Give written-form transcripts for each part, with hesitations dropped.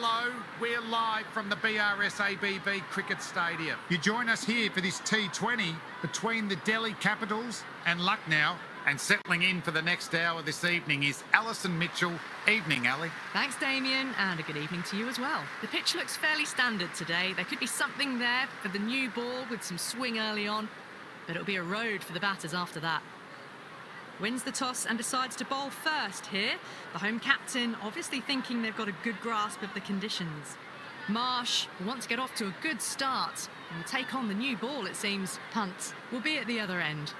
Hello, we're live from the BRS-ABB Cricket Stadium. You join us here for this T20 between the Delhi Capitals and Lucknow. And settling in for the next hour this evening is Alison Mitchell. Evening, Ali. Thanks, Damien, and a good evening to you as well. The pitch looks fairly standard today. There could be something there for the new ball with some swing early on, but it'll be a road for the batters after that. Wins the toss and decides to bowl first here. The home captain obviously thinking they've got a good grasp of the conditions. Marsh will want to get off to a good start and will take on the new ball, it seems. Punt will be at the other end.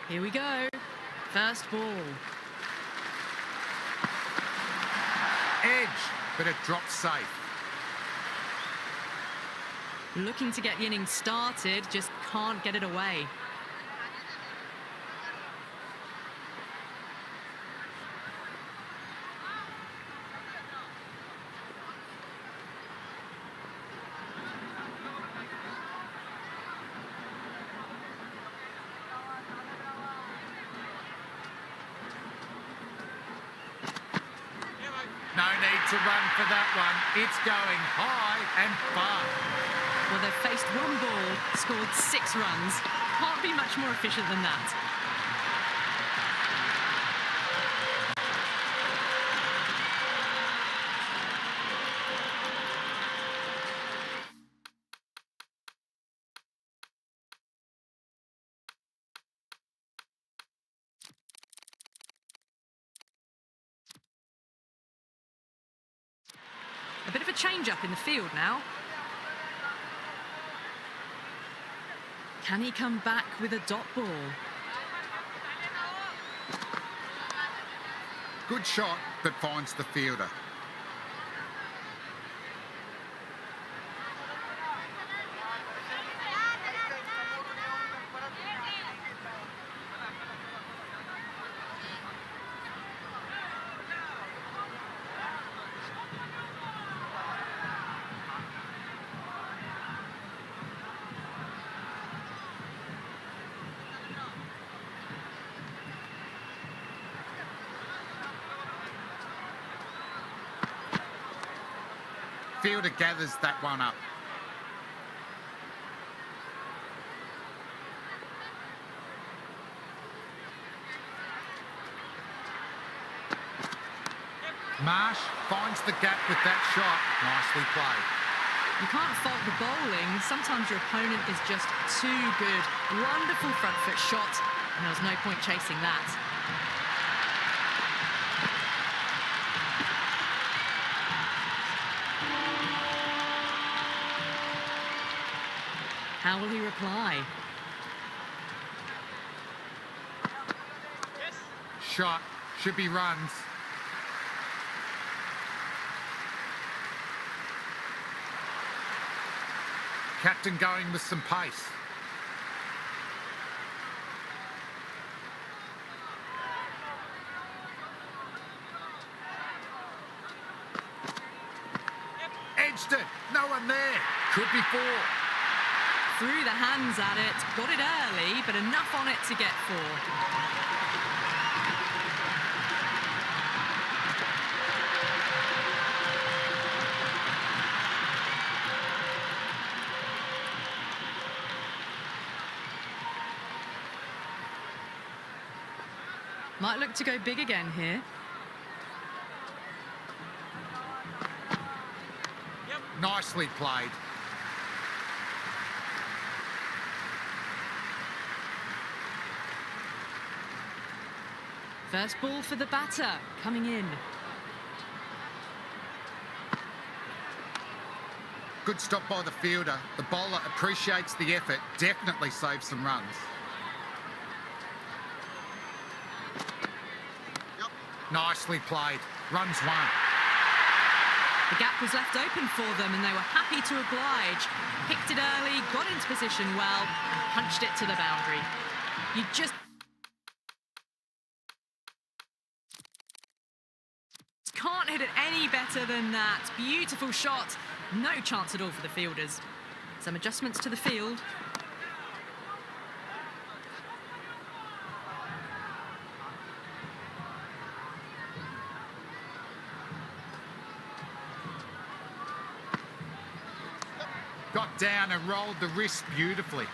Here we go. First ball. Edge, but it drops safe. Looking to get the innings started, just can't get it away. No need to run for that one. It's going high and far. Well, they've faced one ball, scored 6 runs. Can't be much more efficient than that. A bit of a change-up in the field now. Can he come back with a dot ball? Good shot, but finds the fielder. Fielder gathers that one up. Marsh finds the gap with that shot. Nicely played. You can't fault the bowling. Sometimes your opponent is just too good. Wonderful front foot shot, and there was no point chasing that. How will he reply? Shot. Should be runs. Captain going with some pace. Edged it. No one there. Could be 4. Threw the hands at it, got it early, but enough on it to get 4. Might look to go big again here. Nicely played. First ball for the batter, coming in. Good stop by the fielder. The bowler appreciates the effort, definitely saves some runs. Nicely played. Runs one. The gap was left open for them and they were happy to oblige. Picked it early, got into position well, and punched it to the boundary. You just can't hit it any better than that. Beautiful shot. No chance at all for the fielders. Some adjustments to the field. Got down and rolled the wrist beautifully.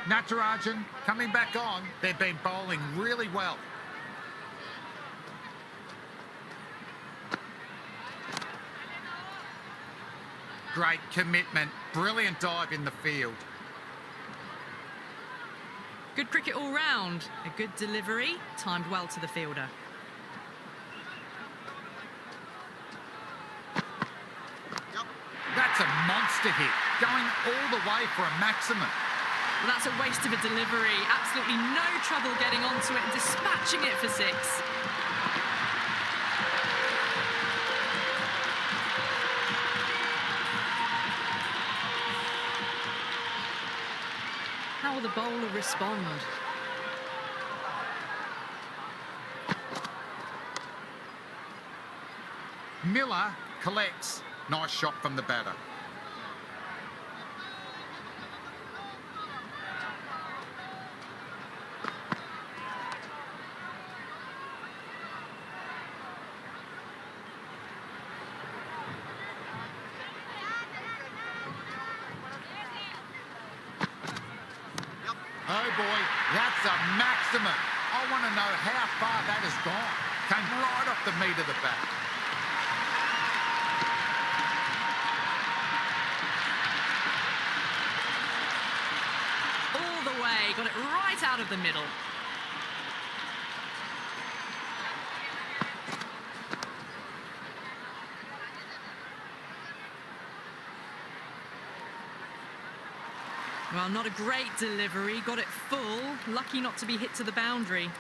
Natarajan coming back on. They've been bowling really well. Great commitment. Brilliant dive in the field. Good cricket all round. A good delivery, timed well to the fielder. That's a monster hit, going all the way for a maximum. Well, that's a waste of a delivery. Absolutely no trouble getting onto it and dispatching it for six. How will the bowler respond? Miller collects. Nice shot from the batter. Oh boy, that's a maximum. I want to know how far that has gone. Came right off the meat of the bat. All the way, got it right out of the middle. Well, not a great delivery, got it full, lucky not to be hit to the boundary.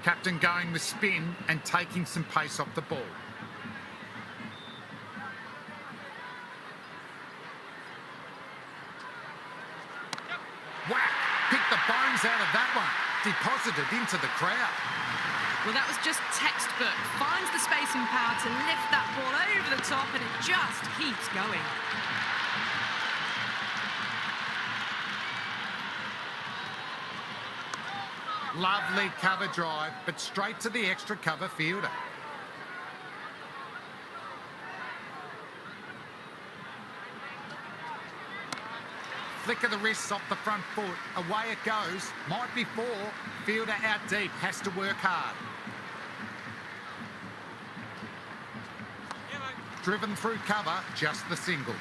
Captain going with spin and taking some pace off the ball. Whack! Picked the bones out of that one. Deposited into the crowd. Well, that was just textbook. Finds the space and power to lift that ball over the top and it just keeps going. Lovely cover drive, but straight to the extra cover fielder. Flick of the wrists off the front foot. Away it goes. Might be four. Fielder out deep. Has to work hard. Driven through cover. Just the single.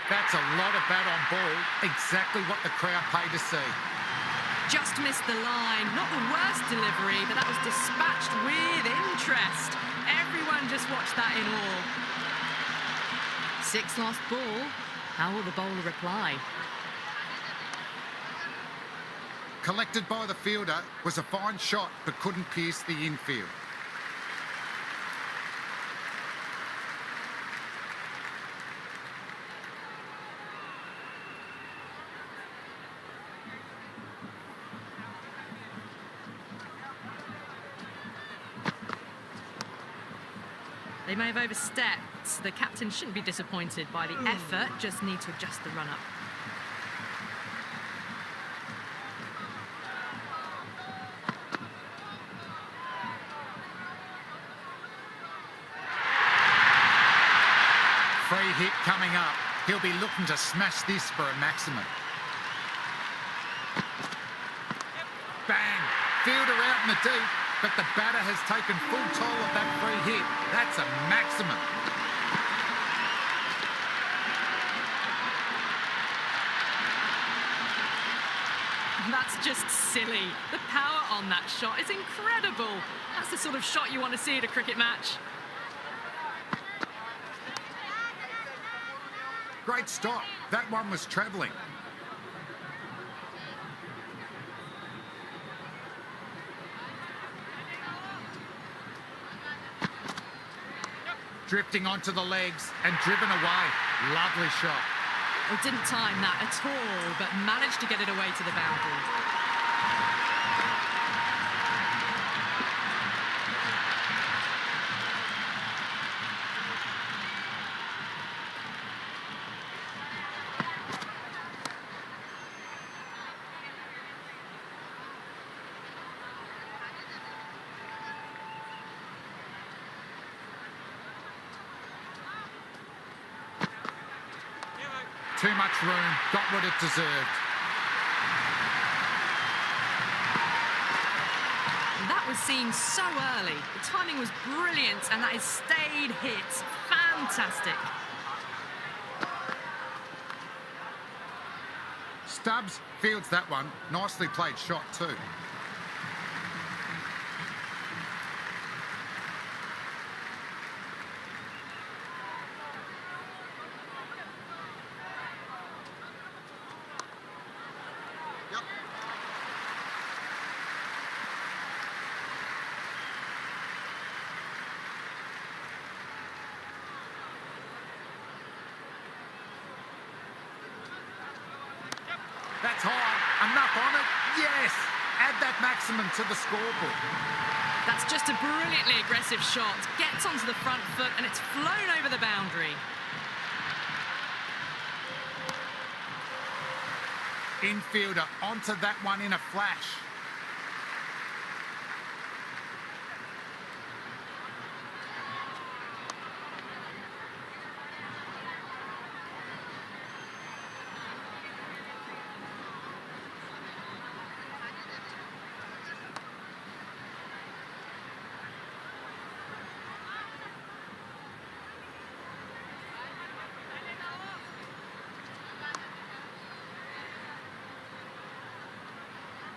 That's a lot of bat on ball. Exactly what the crowd paid to see. Just missed the line. Not the worst delivery, but that was dispatched with interest. Everyone just watched that in awe. Six last ball. How will the bowler reply? Collected by the fielder, was a fine shot but couldn't pierce the infield. They may have overstepped. The captain shouldn't be disappointed by the effort, just need to adjust the run-up. Free hit coming up. He'll be looking to smash this for a maximum. Bang! Fielder out in the deep, but the batter has taken full toll of that free hit. That's a maximum. That's just silly. The power on that shot is incredible. That's the sort of shot you want to see at a cricket match. Great stop. That one was travelling. Drifting onto the legs and driven away. Lovely shot. Well, didn't time that at all, but managed to get it away to the boundary. Too much room, got what it deserved. That was seen so early. The timing was brilliant, and that is stayed hit. Fantastic. Stubbs fields that one. Nicely played shot too. That's high. Enough on it. Yes. Add that maximum to the scoreboard. That's just a brilliantly aggressive shot. Gets onto the front foot and it's flown over the boundary. Infielder onto that one in a flash.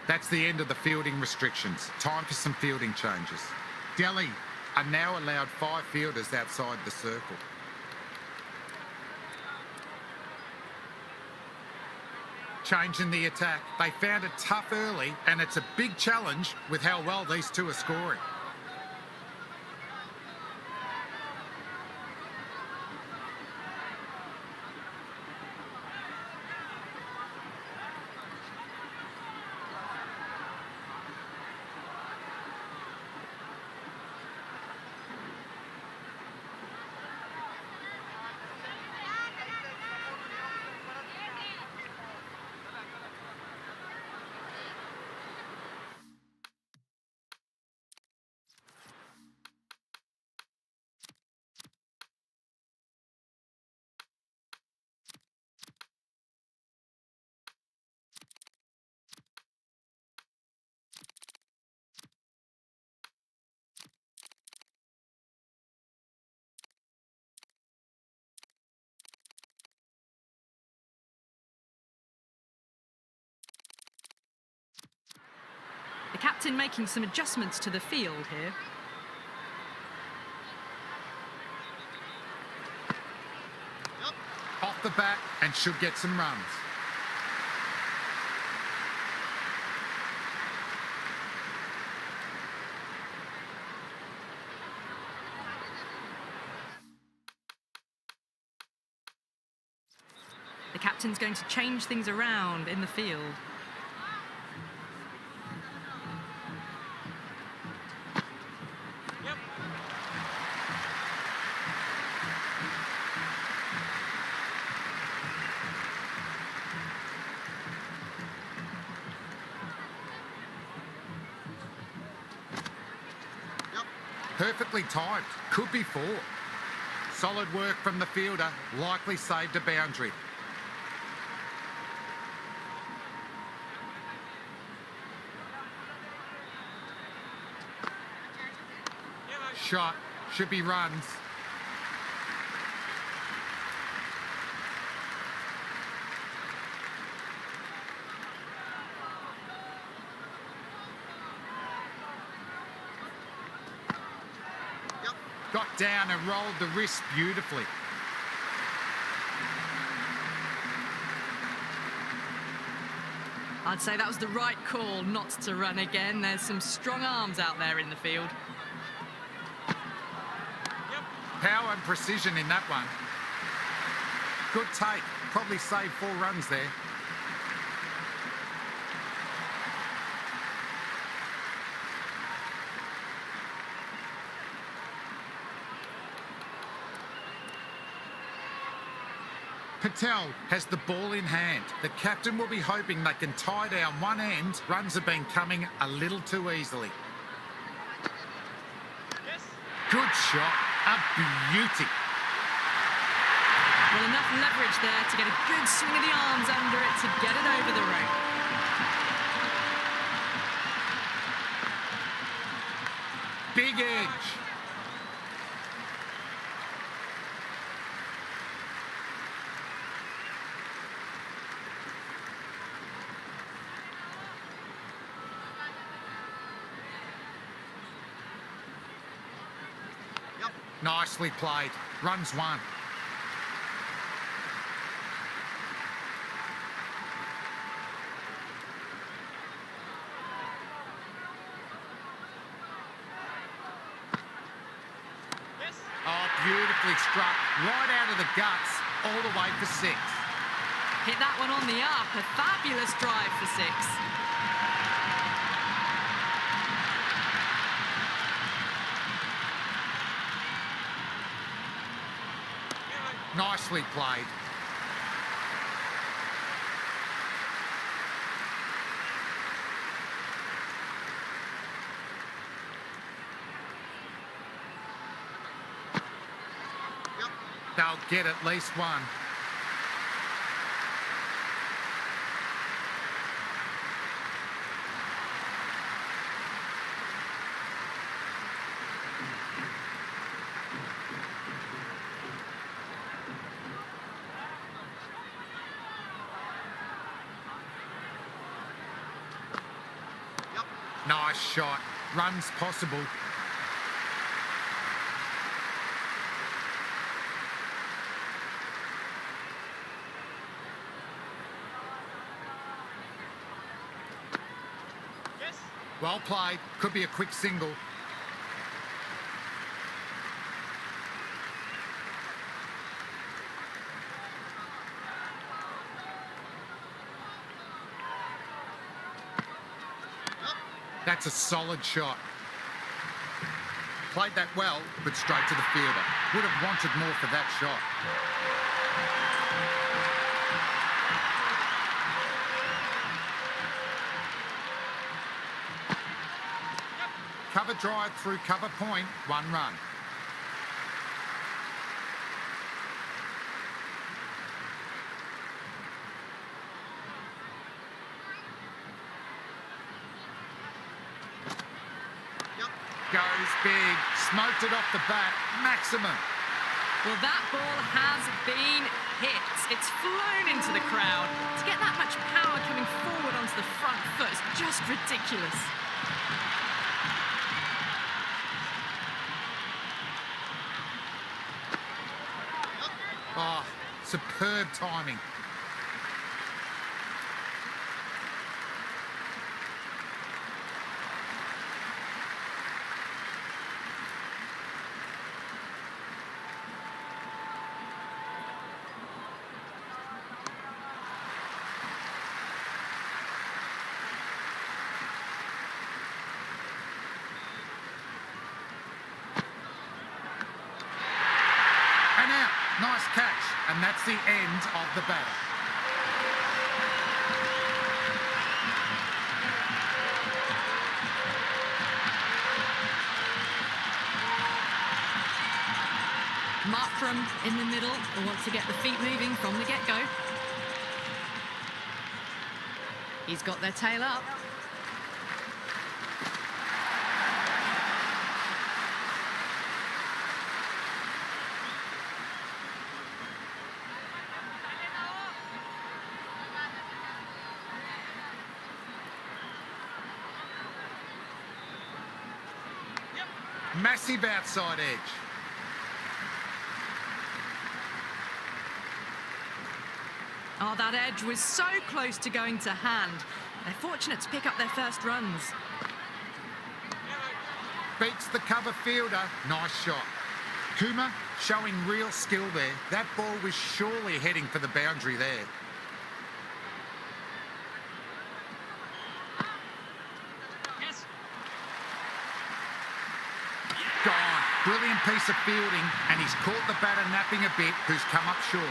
That's the end of the fielding restrictions. Time for some fielding changes. Delhi are now allowed 5 fielders outside the circle. Changing the attack. They found it tough early, and it's a big challenge with how well these two are scoring. The captain making some adjustments to the field here. Off the bat and should get some runs. The captain's going to change things around in the field. Perfectly timed. Could be 4. Solid work from the fielder. Likely saved a boundary. Shot. Should be runs. Got down and rolled the wrist beautifully. I'd say that was the right call not to run again. There's some strong arms out there in the field. Power and precision in that one. Good take. Probably saved 4 runs there. Patel has the ball in hand. The captain will be hoping they can tie down one end. Runs have been coming a little too easily. Good shot. A beauty. Well, enough leverage there to get a good swing of the arms under it to get it over the rope. Big edge. Nicely played. Runs 1. Oh, beautifully struck. Right out of the guts. All the way for 6. Hit that one on the up. A fabulous drive for 6. Nicely played. They'll get at least 1. Nice shot. Runs possible. Well played. Could be a quick single. That's a solid shot. Played that well, but straight to the fielder. Would have wanted more for that shot. Cover drive through cover point, 1 run. Goes big, smoked it off the bat, maximum. Well, that ball has been hit. It's flown into the crowd. To get that much power coming forward onto the front foot is just ridiculous. Oh, superb timing. Nice catch, and that's the end of the battle. fulcrum in the middle or want to get the feet moving from the get-go. He's got their tail up. Massive outside edge. Oh, that edge was so close to going to hand. They're fortunate to pick up their first runs. Beats the cover fielder. Nice shot. Kuma showing real skill there. That ball was surely heading for the boundary there. Gone. Brilliant piece of fielding, and he's caught the batter napping a bit, who's come up short.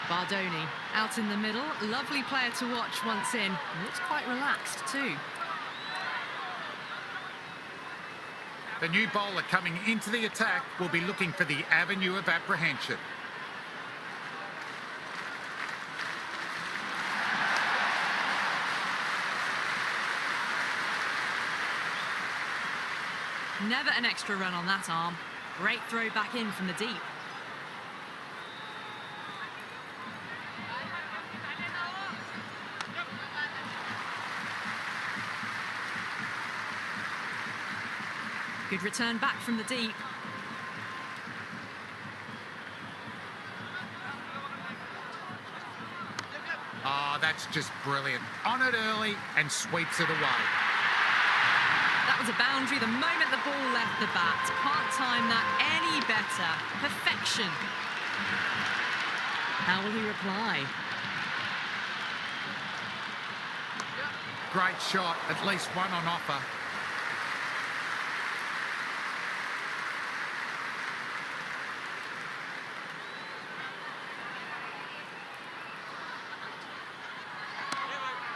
Bardoni out in the middle. Lovely player to watch once in. Looks quite relaxed too. The new bowler coming into the attack will be looking for the avenue of apprehension. Never an extra run on that arm. Great throw back in from the deep. Good return back from the deep. Oh, that's just brilliant. On it early and sweeps it away. That was a boundary the moment the ball left the bat. Can't time that any better. Perfection. How will he reply? Great shot, at least one on offer.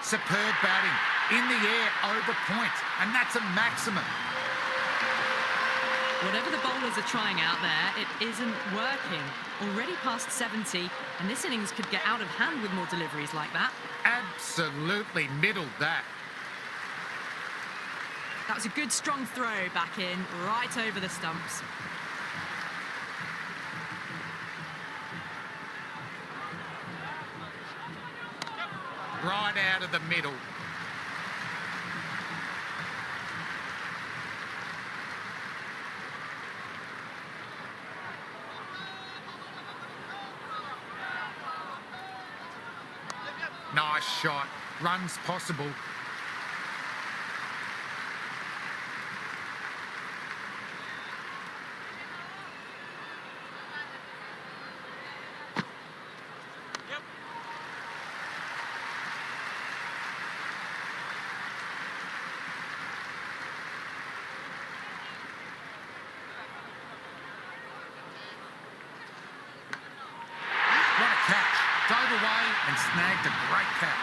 Superb batting, in the air, over point, and that's a maximum. Whatever the bowlers are trying out there, it isn't working. Already past 70, and this innings could get out of hand with more deliveries like that. Absolutely middled that. That was a good strong throw back in, right over the stumps. Right out of the middle. Nice shot. Runs possible. Dove away and snagged a great catch.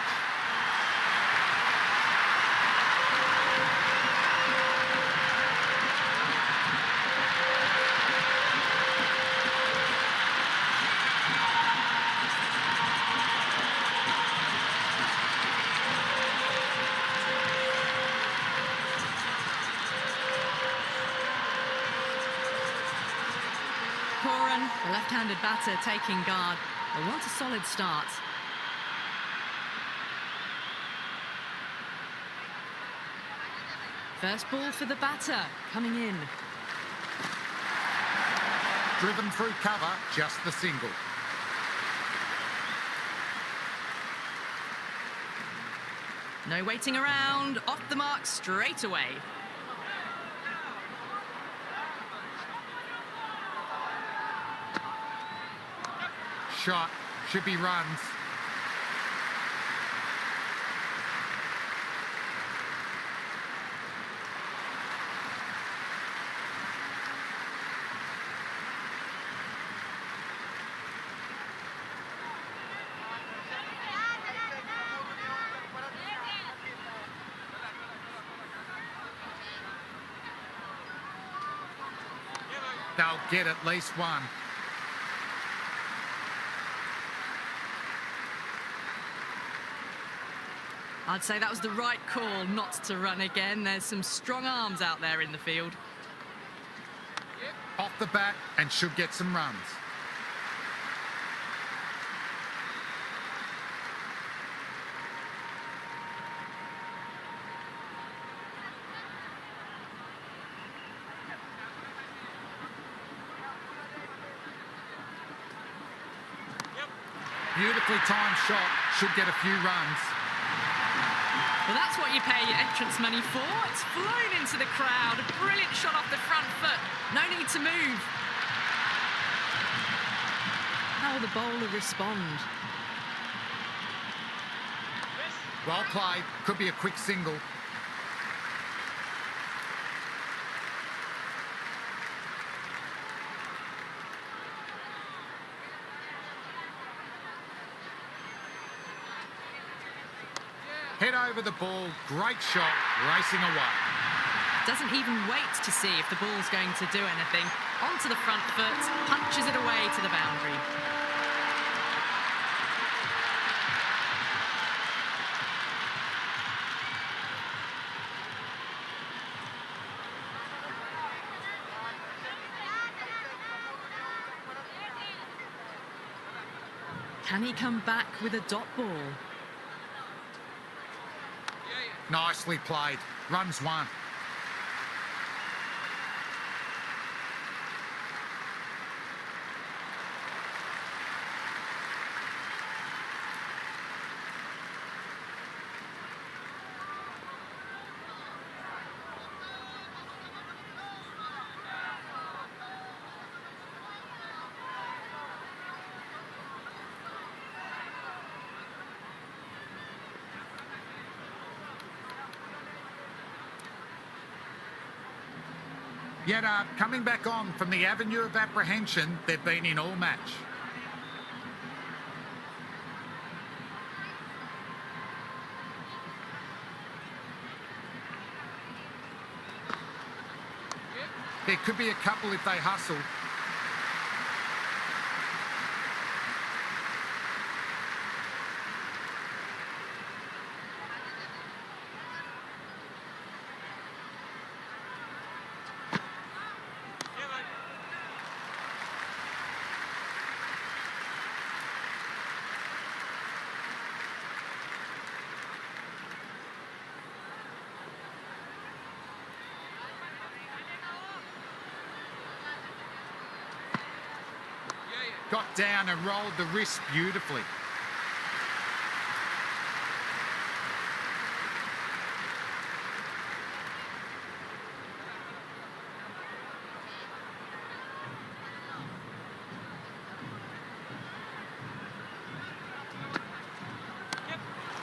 Coran, the left-handed batter, taking guard. They want a solid start. First ball for the batter, coming in. Driven through cover, just the single. No waiting around, off the mark straight away. Shot, should be runs. They'll get at least one. I'd say that was the right call not to run again. There's some strong arms out there in the field. Off the bat and should get some runs. Beautifully timed shot, should get a few runs. Well, that's what you pay your entrance money for. It's flown into the crowd. A brilliant shot off the front foot. No need to move. How will the bowler respond? Well played. Could be a quick single. Head over the ball, great shot, racing away. Doesn't even wait to see if the ball's going to do anything. Onto the front foot, punches it away to the boundary. Can he come back with a dot ball? Nicely played. Runs one. Yet coming back on from the avenue of apprehension they've been in all match. There could be a couple if they hustle. Got down and rolled the wrist beautifully.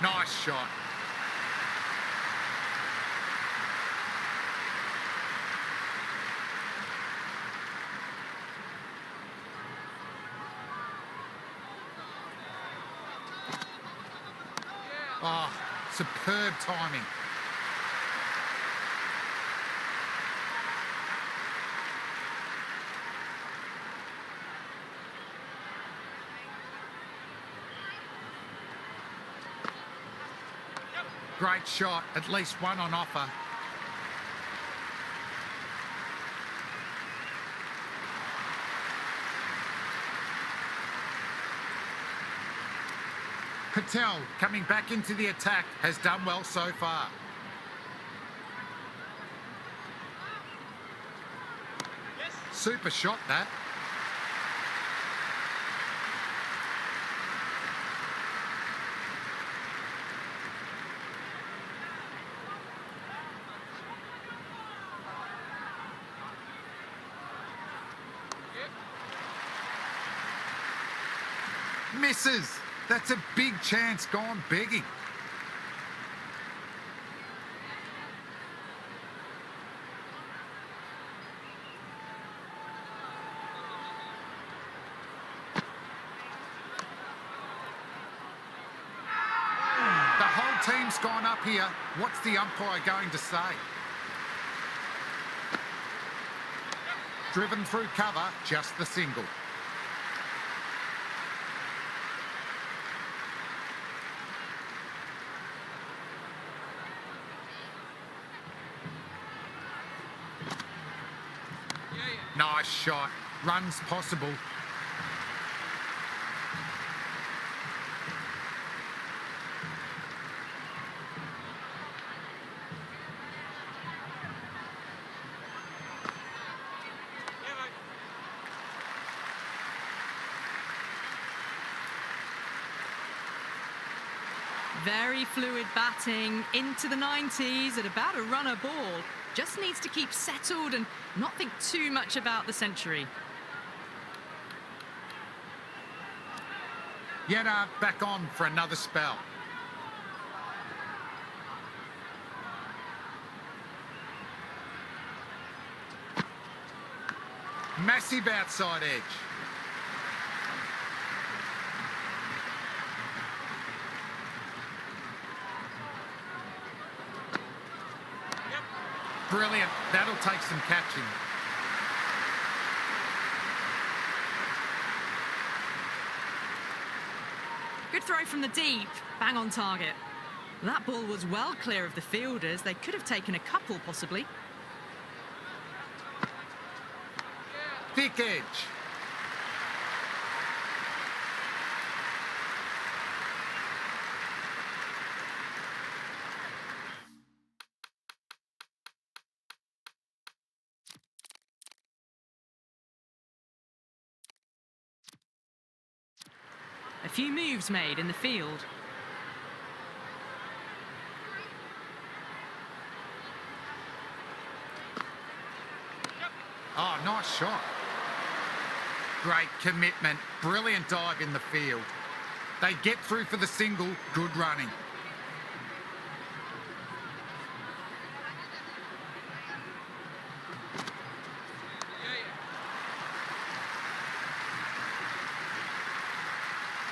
Nice shot. Oh, superb timing. Great shot, at least one on offer. Patel, coming back into the attack, has done well so far. Super shot, that. Misses. That's a big chance gone begging. The whole team's gone up here. What's the umpire going to say? driven through cover, just the single. Nice shot. Runs possible. Very fluid batting into the 90s at about a runner ball. Just needs to keep settled and not think too much about the century. Yetta back on for another spell. Massive outside edge. Brilliant. That'll take some catching. Good throw from the deep. Bang on target. That ball was well clear of the fielders. They could have taken a couple, possibly. Thick edge. A few moves made in the field. Oh, nice shot. Great commitment. Brilliant dive in the field. They get through for the single. Good running.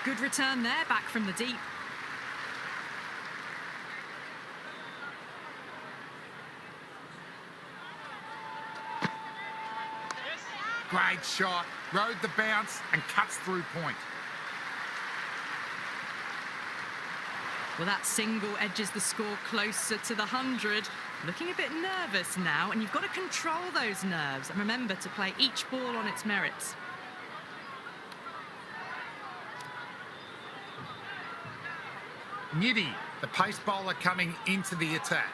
Good return there, back from the deep. Great shot. Rode the bounce and cuts through point. Well, that single edges the score closer to the 100. Looking a bit nervous now, and you've got to control those nerves and remember to play each ball on its merits. Niddy, the pace bowler coming into the attack.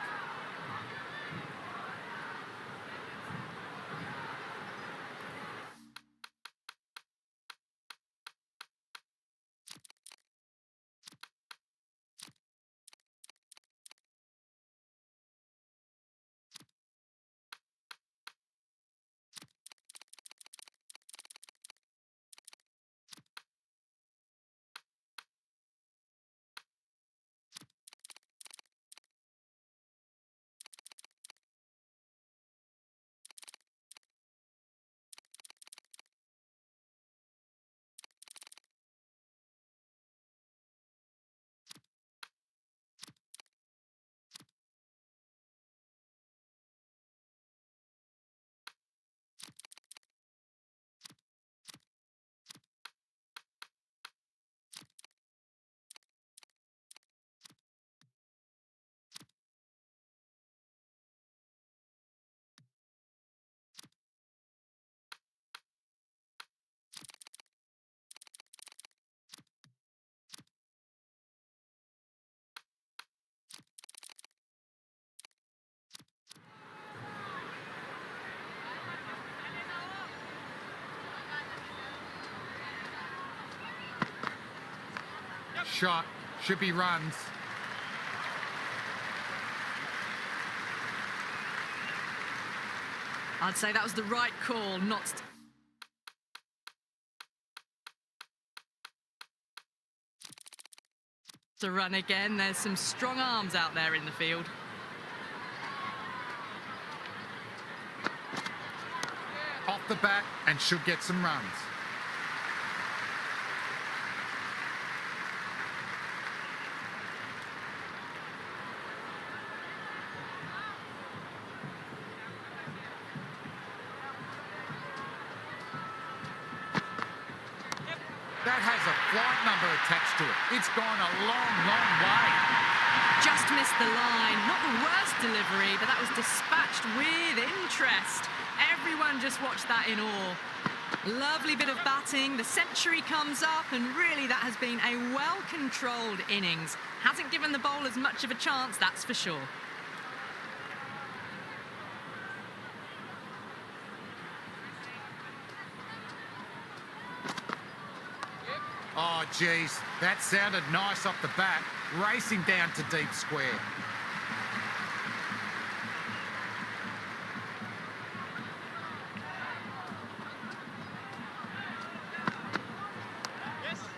Shot. Should be runs. I'd say that was the right call, not to run again. There's some strong arms out there in the field. Off the bat and should get some runs. flight number attached to it. It's gone a long, long way. Just missed the line. Not the worst delivery, but that was dispatched with interest. Everyone just watched that in awe. Lovely bit of batting. The century comes up, and really that has been a well-controlled innings. Hasn't given the bowlers much of a chance, that's for sure. Oh, geez, that sounded nice off the bat. Racing down to deep square.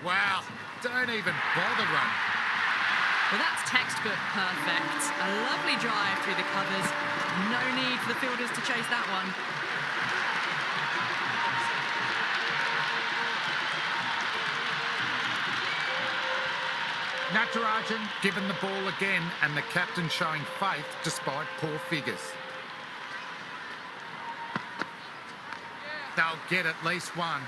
Wow, don't even bother running. Well, that's textbook perfect. A lovely drive through the covers. No need for the fielders to chase that one. Natarajan given the ball again, and the captain showing faith despite poor figures. They'll get at least one.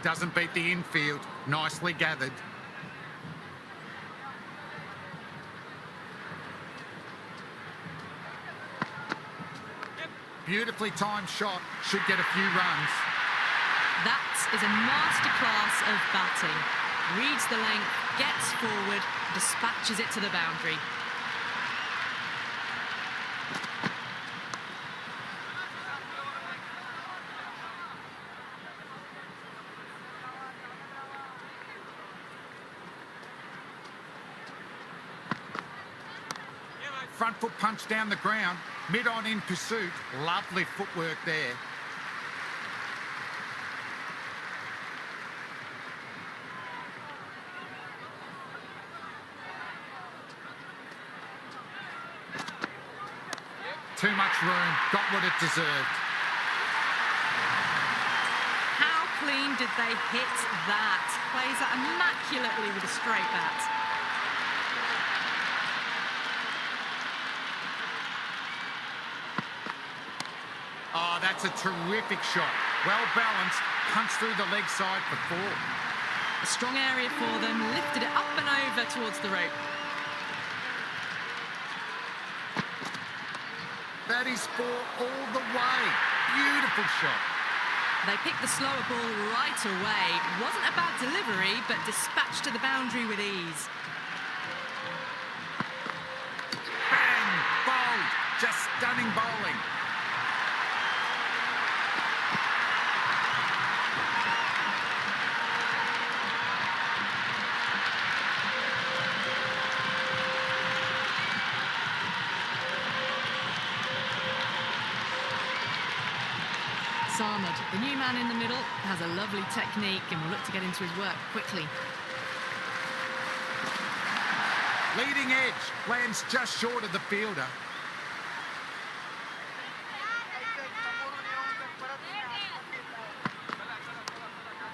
Doesn't beat the infield. Nicely gathered. Beautifully timed shot. Should get a few runs. That is a masterclass of batting. Reads the length, gets forward, dispatches it to the boundary. Front foot punch down the ground. Mid-on in pursuit. Lovely footwork there. Too much room. Got what it deserved. How clean did they hit that? Plays that immaculately with a straight bat. Oh, that's a terrific shot. Well balanced. Punch through the leg side for four. A strong area for them. Lifted it up and over towards the rope. That is four all the way. Beautiful shot. They picked the slower ball right away. Wasn't a bad delivery, but dispatched to the boundary with ease. Bang! Bowled. Just stunning bowling. Sarmad, the new man in the middle, has a lovely technique and will look to get into his work quickly. Leading edge. Lands just short of the fielder.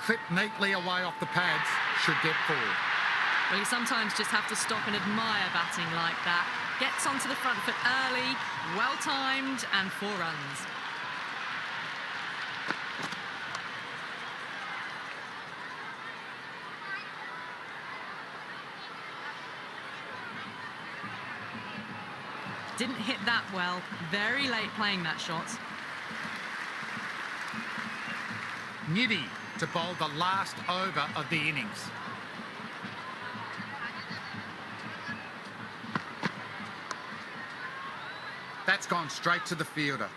Clipped neatly away off the pads. Should get forward. Well, you sometimes just have to stop and admire batting like that. Gets onto the front foot early, well-timed, and 4 runs. Didn't hit that well. Very late playing that shot. Niddy to bowl the last over of the innings. That's gone straight to the fielder.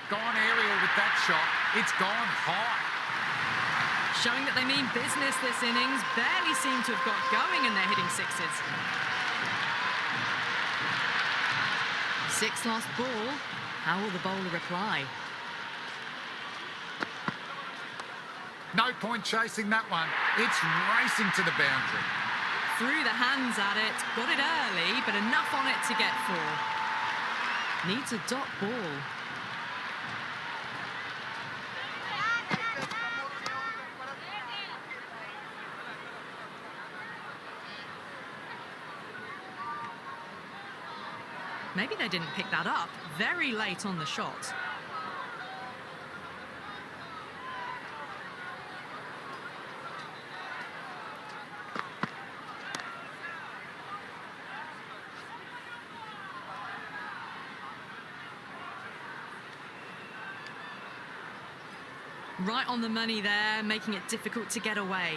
Gone aerial with that shot. It's gone high. Showing that they mean business this innings. Barely seem to have got going and they're hitting sixes. 6th last ball. How will the bowler reply? No point chasing that one. It's racing to the boundary. Threw the hands at it, got it early, but enough on it to get 4. Needs a dot ball. Maybe they didn't pick that up very late on the shot. Right on the money there, making it difficult to get away.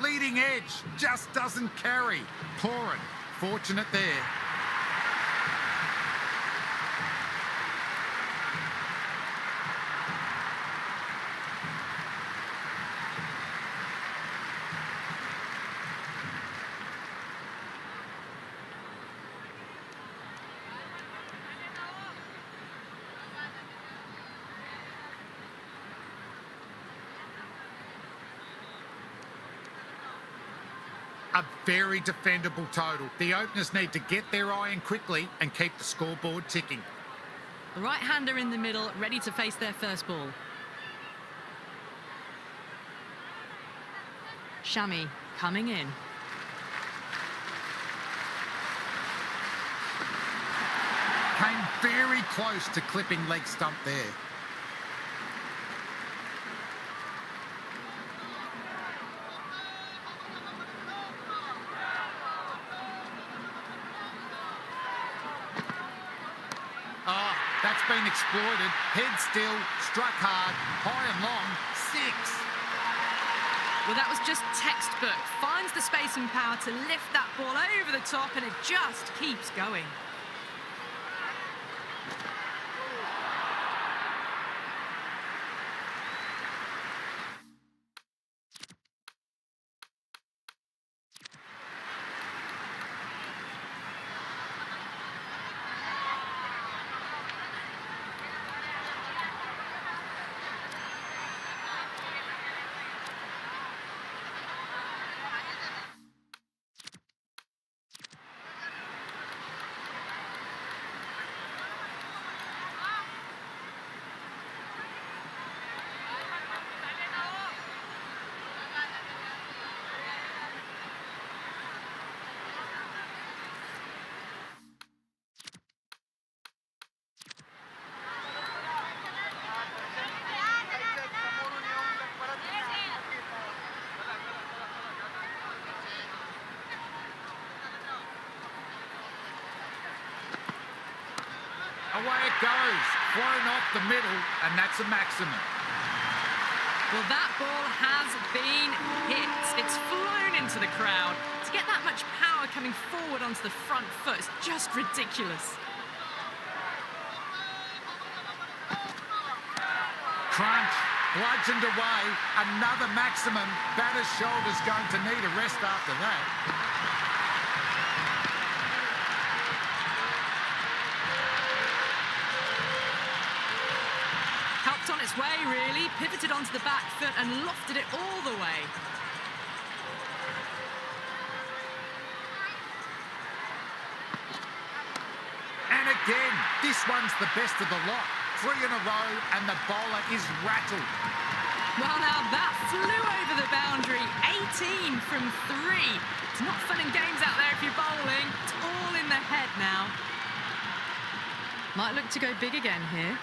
Leading edge just doesn't carry. Poor and fortunate there. A very defendable total. The openers need to get their eye in quickly and keep the scoreboard ticking. The right-hander in the middle, ready to face their first ball. Shami coming in. Came very close to clipping leg stump there. Oh, that's been exploited. Head still, struck hard, high and long, 6. Well, that was just textbook. Finds the space and power to lift that ball over the top, and it just keeps going. Away it goes, flown off the middle, and that's a maximum. Well, that ball has been hit. It's flown into the crowd. To get that much power coming forward onto the front foot is just ridiculous. Crunch, bludgeoned away, another maximum. Batter's shoulder's going to need a rest after that. Helped on its way, really. Pivoted onto the back foot and lofted it all the way. And again, this one's the best of the lot. 3 in a row, and the bowler is rattled. Well, now that flew over the boundary. 18 from 3. It's not fun and games out there if you're bowling. It's all in the head now. Might look to go big again here.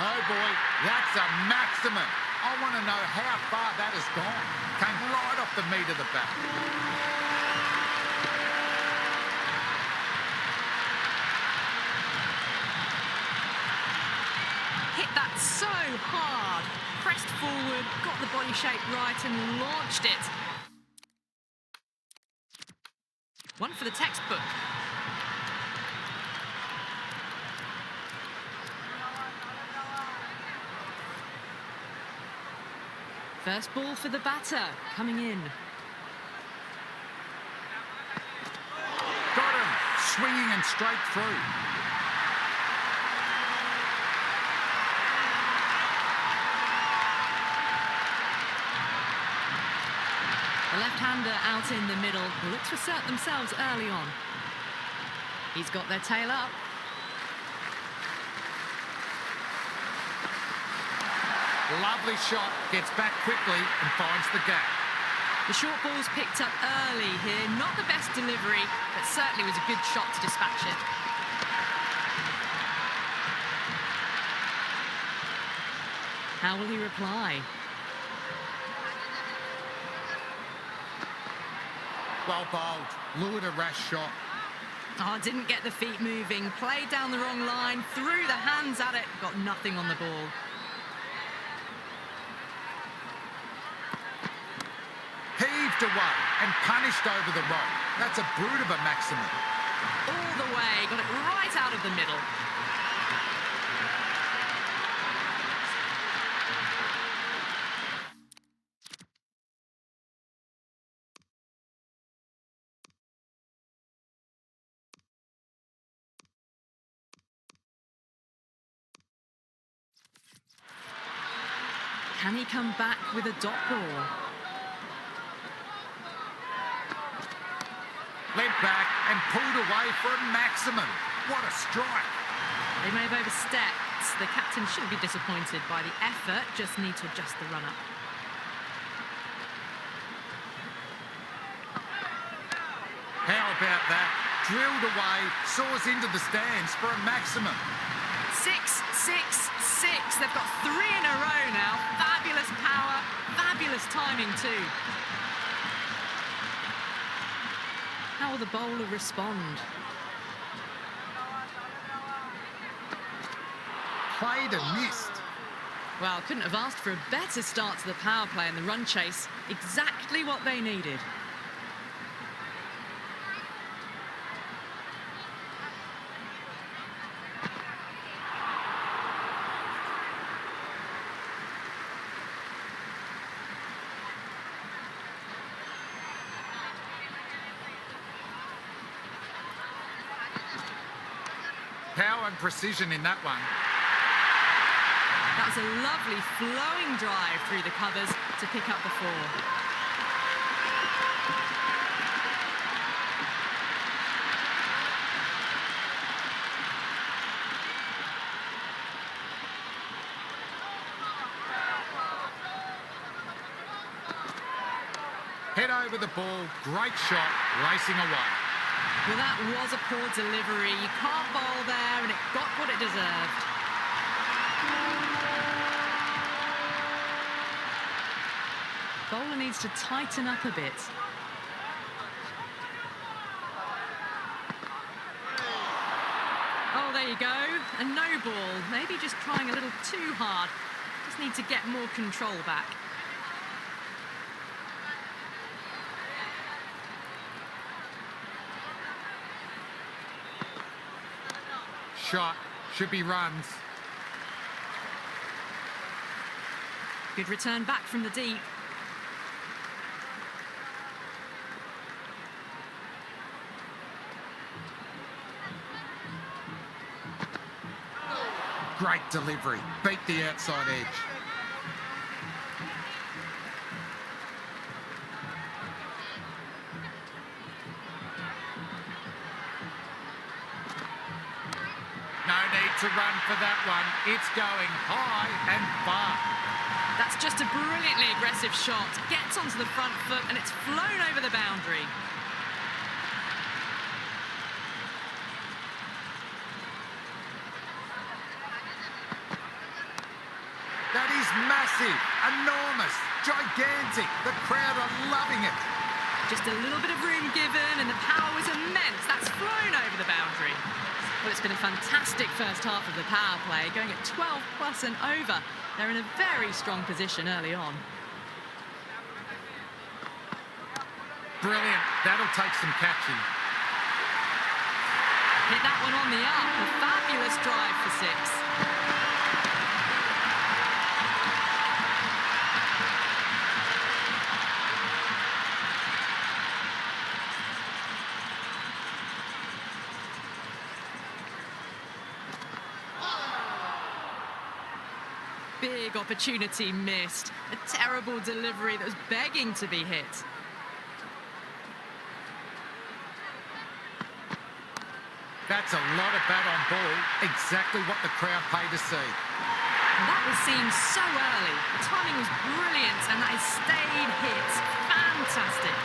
Oh boy, that's a maximum. I want to know how far that has gone. Came right off the meat of the bat. Hit that so hard. Pressed forward, got the body shape right and launched it. One for the textbook. First ball for the batter, coming in. Got him, swinging and straight through. The left-hander out in the middle will look to assert themselves early on. He's got their tail up. Lovely shot, gets back quickly and finds the gap. The short ball's picked up early here. Not the best delivery, but certainly was a good shot to dispatch it. How will he reply? Well bowled, lured a rash shot. Oh, didn't get the feet moving. Played down the wrong line, threw the hands at it, got nothing on the ball. Heaved away and punished over the rope. That's a brute of a maximum. All the way, got it right out of the middle. Can he come back with a dot ball? Led back and pulled away for a maximum. What a strike. They may have overstepped. The captain shouldn't be disappointed by the effort, just need to adjust the run-up. How about that? Drilled away, soars into the stands for a maximum. 6, 6, 6. They've got 3 in a row now. Fabulous power, fabulous timing too. How will the bowler respond? Played and missed. Well, couldn't have asked for a better start to the power play and the run chase. Exactly what they needed. Power and precision in that one. That was a lovely flowing drive through the covers to pick up the 4. Head over the ball, great shot, racing away. Well, that was a poor delivery. You can't bowl there, and it got what it deserved. Bowler needs to tighten up a bit. Oh, there you go. A no ball. Maybe just trying a little too hard. Just need to get more control back. Shot, should be runs. Good return back from the deep. Great delivery, beat the outside edge. No need to run for that one. It's going high and far. That's just a brilliantly aggressive shot. Gets onto the front foot and it's flown over the boundary. That is massive, enormous, gigantic. The crowd are loving it. Just a little bit of room given and the power was immense. That's flown over the boundary. Well, it's been a fantastic first half of the power play, going at 12 plus and over. They're in a very strong position early on. Brilliant. That'll take some catching. Hit that one on the up. A fabulous drive for 6. Big opportunity missed. A terrible delivery that was begging to be hit. That's a lot of bat on ball. Exactly what the crowd paid to see. That was seen so early. The timing was brilliant, and that is stayed hits. Fantastic.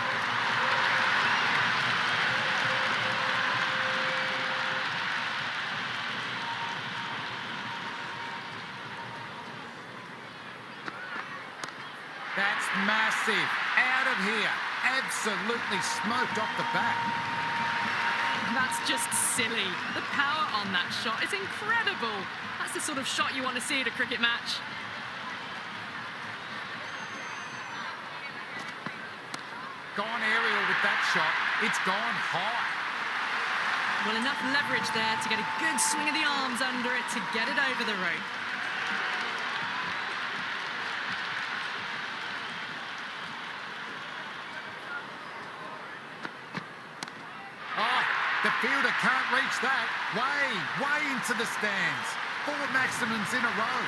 That's massive. Out of here. Absolutely smoked off the bat. That's just silly. The power on that shot is incredible. That's the sort of shot you want to see at a cricket match. Gone aerial with that shot. It's gone high. Well, enough leverage there to get a good swing of the arms under it to get it over the rope. Oh, the fielder can't reach that. Way into the stands. 4 maximums in a row.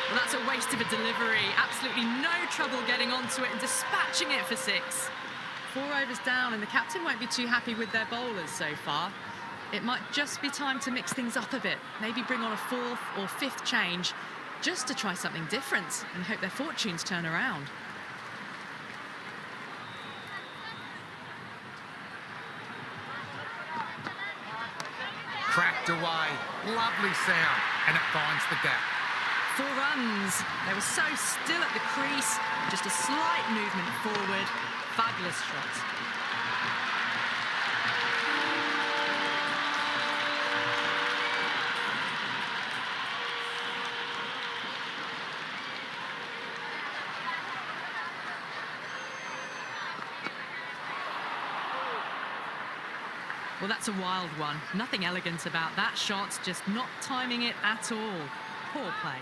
Well, that's a waste of a delivery. Absolutely no trouble getting onto it and dispatching it for 6. 4 overs down, and the captain won't be too happy with their bowlers so far. It might just be time to mix things up a bit. Maybe bring on a 4th or 5th change just to try something different and hope their fortunes turn around. Cracked away. Lovely sound. And it finds the gap. 4 runs. They were so still at the crease. Just a slight movement forward. Fabulous shot. Well, that's a wild one. Nothing elegant about that shot, just not timing it at all. Poor play.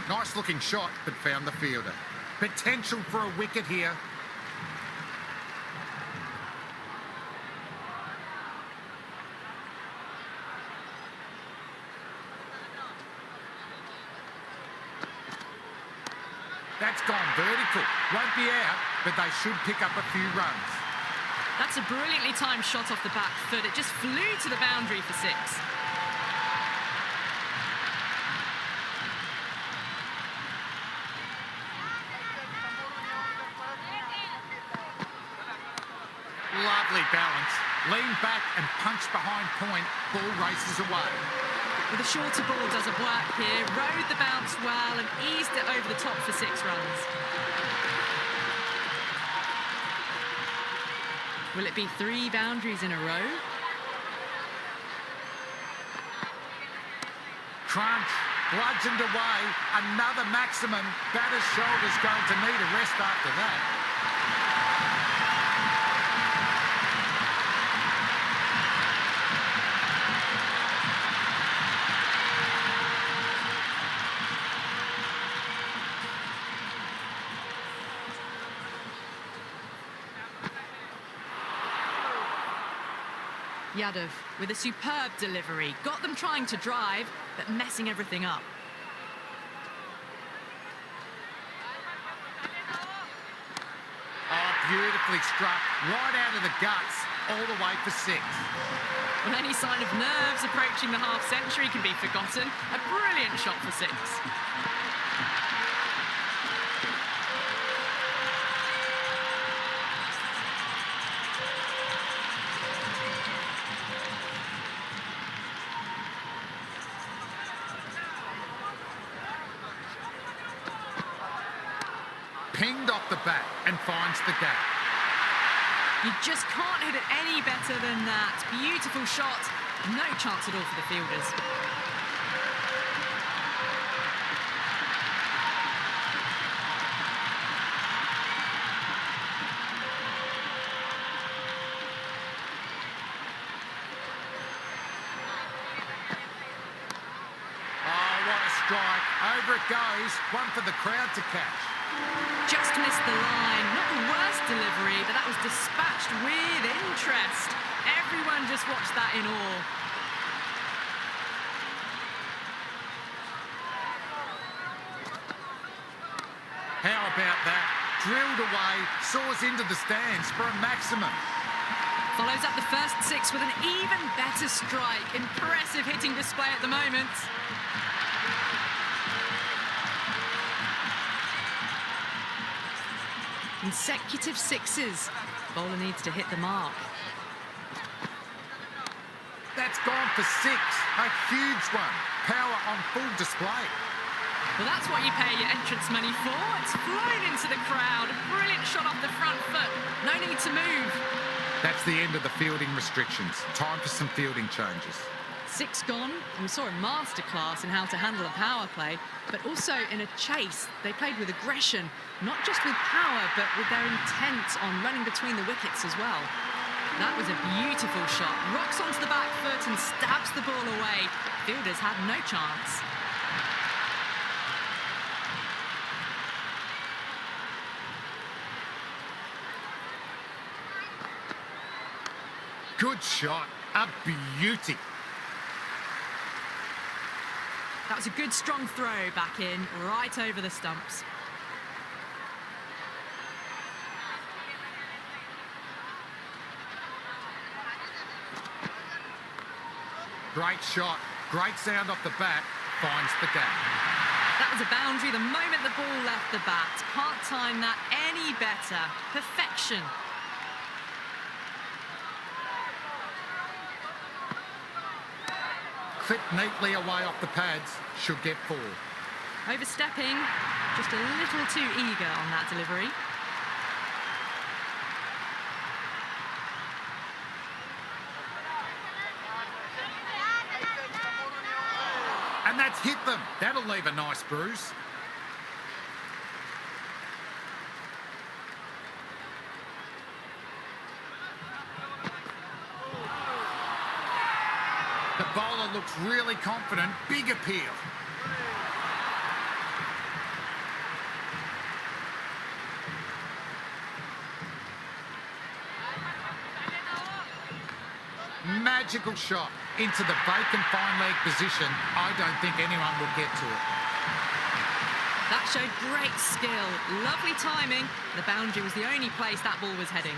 Nice looking shot, but found the fielder. Potential for a wicket here. That's gone vertical. Won't be out, but they should pick up a few runs. That's a brilliantly timed shot off the back foot. It just flew to the boundary for 6. Lovely balance. Lean back and punch behind point. Ball races away. Well, the shorter ball doesn't work here. Rode the bounce well and eased it over the top for 6 runs. Will it be 3 boundaries in a row? Crunch. Bludgeoned away. Another maximum. Batter's shoulder's going to need a rest after that. Yadav with a superb delivery. Got them trying to drive, but messing everything up. Oh, beautifully struck. Right out of the guts. All the way for 6. Well, any sign of nerves approaching the half-century can be forgotten. A brilliant shot for 6. Pinged off the bat and finds the gap. You just can't hit it any better than that. Beautiful shot. No chance at all for the fielders. goes. One for the crowd to catch. Just missed the line. Not the worst delivery, but that was dispatched with interest. Everyone just watched that in awe. How about that? Drilled away, soars into the stands for a maximum. Follows up the first six with an even better strike. Impressive hitting display at the moment. Consecutive sixes. Bowler needs to hit the mark. That's gone for six. A huge one. Power on full display. Well, that's what you pay your entrance money for. It's flown into the crowd. A brilliant shot off the front foot. No need to move. That's the end of the fielding restrictions. Time for some fielding changes. Six gone, and we saw a masterclass in how to handle a power play, but also in a chase. They played with aggression, not just with power, but with their intent on running between the wickets as well. That was a beautiful shot. Rocks onto the back foot and stabs the ball away. Fielders had no chance. Good shot. A beauty. That was a good, strong throw back in, right over the stumps. Great shot. Great sound off the bat. Finds the gap. That was a boundary the moment the ball left the bat. Can't time that any better. Perfection. Clipped neatly away off the pads. Should get 4. Overstepping, just a little too eager on that delivery. And that's hit them. That'll leave a nice bruise. The bowler looks really confident. Big appeal. Magical shot into the vacant fine leg position. I don't think anyone will get to it. That showed great skill. Lovely timing. The boundary was the only place that ball was heading.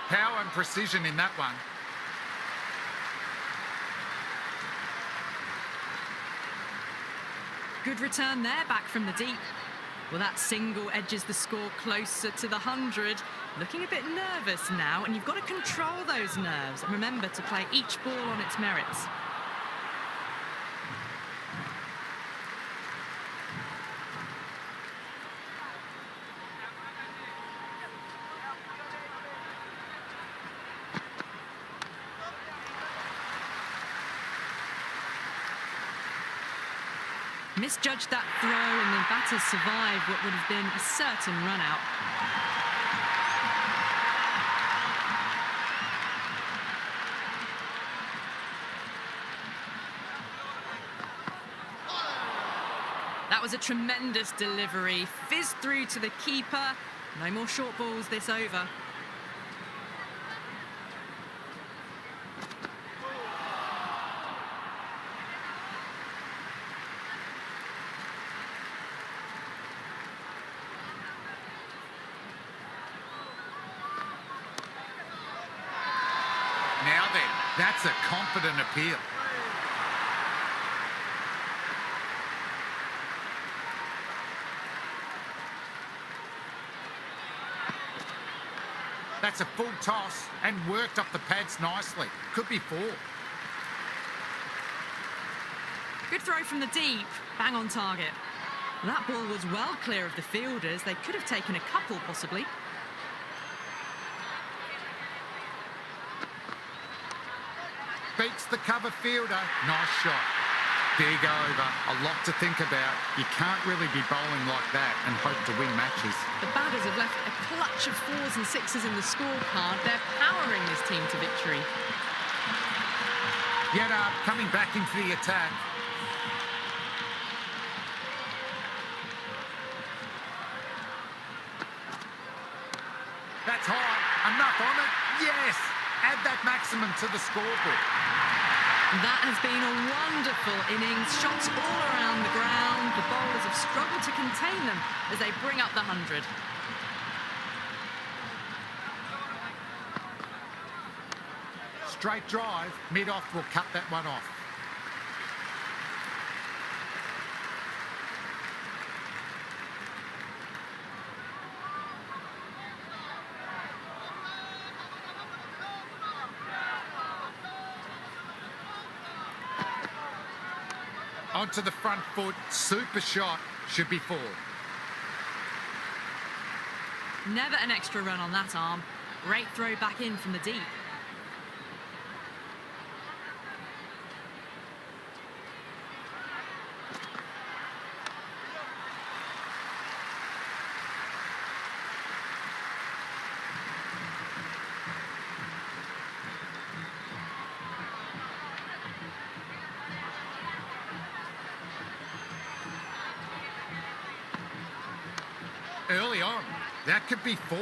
Power and precision in that one. Good return there, back from the deep. Well, that single edges the score closer to the 100. Looking a bit nervous now, and you've got to control those nerves and remember to play each ball on its merits. Misjudged that throw, and the batters survived what would have been a certain run-out. That was a tremendous delivery. Fizzed through to the keeper. No more short balls this over. Now then, that's a confident appeal. That's a full toss and worked up the pads nicely. Could be 4. Good throw from the deep, bang on target. That ball was well clear of the fielders. They could have taken a couple, possibly. Beats the cover fielder. Nice shot. Big over. A lot to think about. You can't really be bowling like that and hope to win matches. The batters have left a clutch of 4s and 6s in the scorecard. They're powering this team to victory. Yet coming back into the attack. That's high. Enough on it. Yes. Add that maximum to the scorebook. That has been a wonderful innings. Shots all around the ground. The bowlers have struggled to contain them as they bring up the 100. Straight drive. Mid-off will cut that one off. Onto the front foot, super shot, should be 4. Never an extra run on that arm. Great throw back in from the deep. Early on, that could be 4.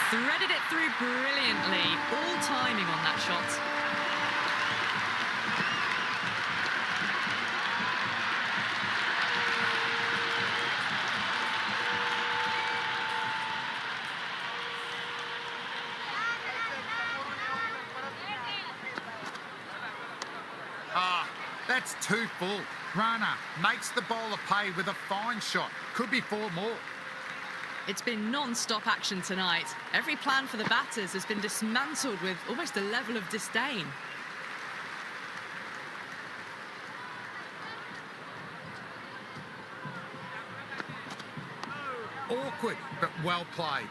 Threaded it through brilliantly. All timing on that shot. That's too full. Runner makes the bowler pay with a fine shot. Could be 4 more. It's been non-stop action tonight. Every plan for the batters has been dismantled with almost a level of disdain. Awkward, but well played.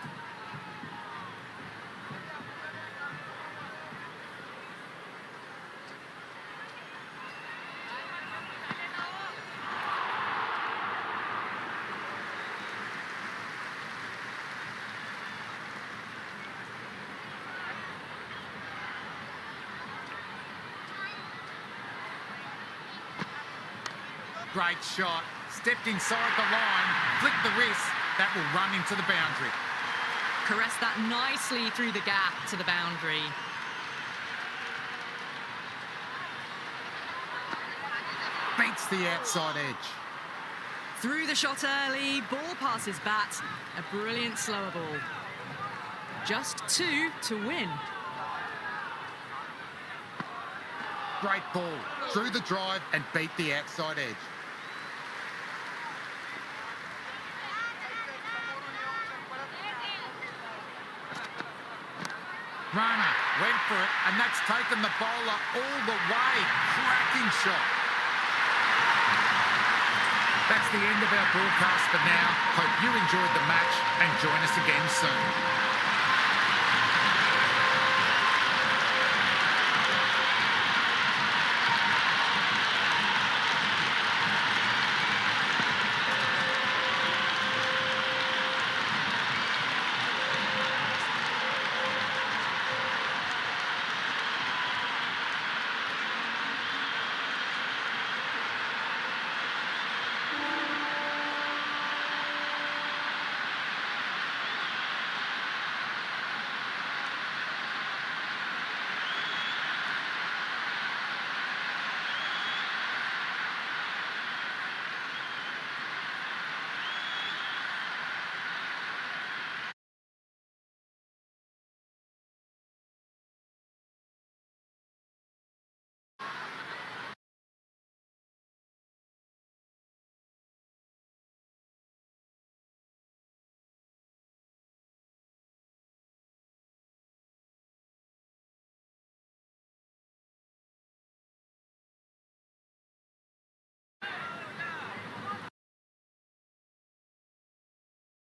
Great shot. Stepped inside the line, flicked the wrist. That will run into the boundary. Caressed that nicely through the gap to the boundary. Beats the outside edge. Through the shot early, ball past his bat. A brilliant slower ball. Just 2 to win. Great ball. Through the drive and beat the outside edge. Runner went for it, and that's taken the bowler all the way. Cracking shot. That's the end of our broadcast for now. Hope you enjoyed the match and join us again soon.